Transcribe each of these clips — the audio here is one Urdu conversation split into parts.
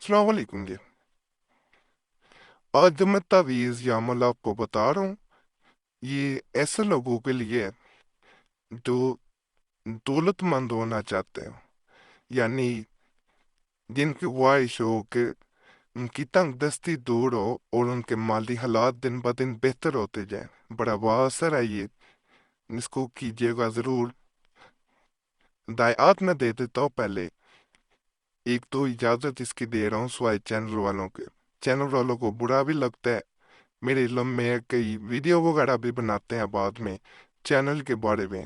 السلام علیکم جی۔ آج جو میں تعویذ یا عمل آپ کو بتا رہا ہوں، یہ ایسے لوگوں کے لیے ہے جو دولت مند ہونا چاہتے ہو، یعنی جن کی خواہش ہو کہ ان کی تنگ دستی دور ہو اور ان کے مالی حالات دن بہ دن بہتر ہوتے جائیں۔ بڑا باثر ہے یہ، اس کو کیجیے گا ضرور۔ ہدایات میں دے دیتا ہوں پہلے، ایک تو اجازت اس کی دے رہا ہوں سوائے چینل والوں کے۔ چینل والوں کو برا بھی لگتا ہے، میرے علم میں کئی ویڈیو وغیرہ بھی بناتے ہیں بعد میں چینل کے بارے میں،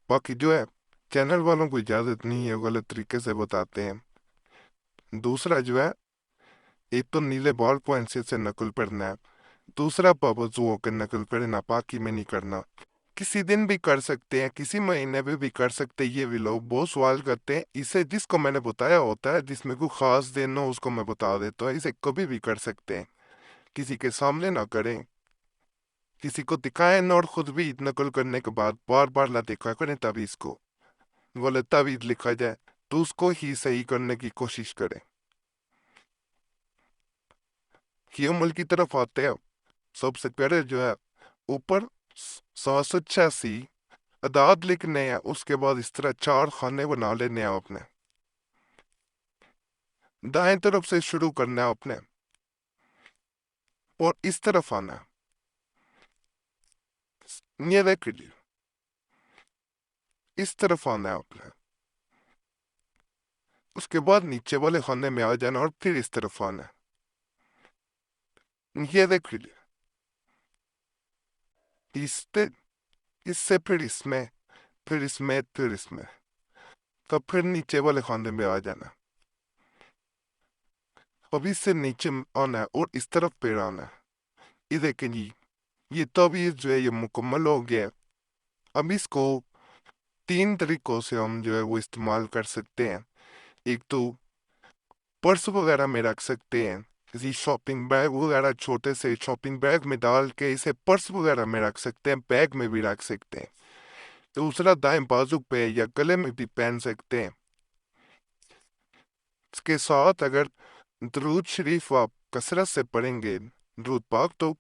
باقی جو ہے چینل والوں کو اجازت نہیں ہے، غلط طریقے سے بتاتے ہیں۔ دوسرا جو ہے، ایک تو نیلے بال پوائنٹ سے نقل پڑھنا ہے، دوسرا باوضو ہو کے نقل پڑھنا، پاکی میں نہیں کرنا۔ کسی دن بھی کر سکتے ہیں، کسی مہینے میں بھی کر سکتے ہیں۔ یہ بھی لوگ بہت سوال کرتے ہیں، اسے جس کو میں نے بتایا ہوتا ہے، جس میں کوئی خاص دن ہو اس کو میں بتا دیتا ہوں، اسے کبھی بھی کر سکتے ہیں، کسی کے سامنے نہ کریں، کسی کو دکھائیں نہ، اور خود بھی نقل کرنے کے بعد بار بار نہ دیکھا کریں تعویذ کو۔ غلط تعویذ لکھا جائے تو اس کو ہی صحیح کرنے کی کوشش کریں۔ یہ عمل کی طرف آتے ہیں، سب سے پہلے جو ہے اوپر 786 اعداد لکھنے ہیں، اس کے بعد اس طرح 4 خانے بنا لینے ہیں اپنے، دائیں طرف سے شروع کرنا ہے اپنے، اور اس طرف آنا ہے، یہ دیکھ لیجیے، اس طرف آنا ہے اپنے، اس کے بعد نیچے والے خانے میں آ جانا اور پھر اس طرف آنا ہے، یہ دیکھ لیجیے، اس سے پھر اس میں، پھر اس میں، پھر اس میں، تو پھر نیچے والے خانے میں آ جانا ہے، اب اس سے نیچے آنا ہے اور اس طرف پھر آنا ہے۔ یہ دیکھیں جی، یہ تعویذ جو ہے یہ مکمل ہو گیا ہے۔ اب اس کو 3 طریقوں سے ہم جو ہے وہ استعمال کر سکتے ہیں۔ ایک تو پرس وغیرہ میں رکھ سکتے ہیں، کسی شاپنگ بیگ وغیرہ، چھوٹے سے شاپنگ بیگ میں ڈال کے اسے پرس وغیرہ میں رکھ سکتے ہیں، بیگ میں بھی رکھ سکتے ہیں۔ دوسرا دائیں بازو پہ یا گلے میں بھی پہن سکتے ہیں۔ اس کے ساتھ اگر درود شریف آپ کثرت سے پڑھیں گے، درود پاک، تو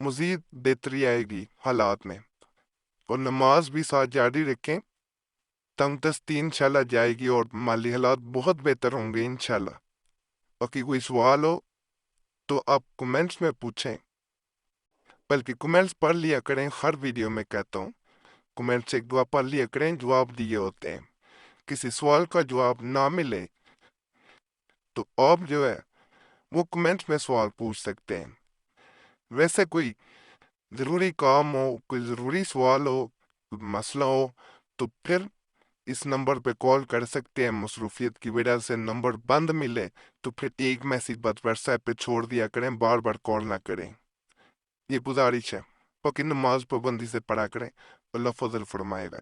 مزید بہتری آئے گی حالات میں، اور نماز بھی ساتھ جاری رکھیں، تنگ دستی انشاءاللہ جائے گی اور مالی حالات بہت بہتر ہوں گے انشاءاللہ۔ باقی کوئی سوال ہو تو آپ کومنٹس میں پوچھیں، بلکہ کومنٹس پڑھ لیا کریں، ہر ویڈیو میں کہتا ہوں کومنٹس ایک دعا پڑھ لیا کریں، جواب دیے ہوتے ہیں۔ کسی سوال کا جواب نہ ملے تو آپ جو ہے وہ کومنٹس میں سوال پوچھ سکتے ہیں۔ ویسے کوئی ضروری کام ہو، کوئی ضروری سوال ہو، کوئی مسئلہ ہو، تو پھر اس نمبر پہ کال کر سکتے ہیں۔ مصروفیت کی وجہ سے نمبر بند ملے تو پھر ایک میسیج بس واٹس ایپ پہ چھوڑ دیا کریں، بار بار کال نہ کریں، یہ گزارش ہے۔ باقی نماز پابندی سے پڑھا کریں، اللہ فضل فرمائے گا۔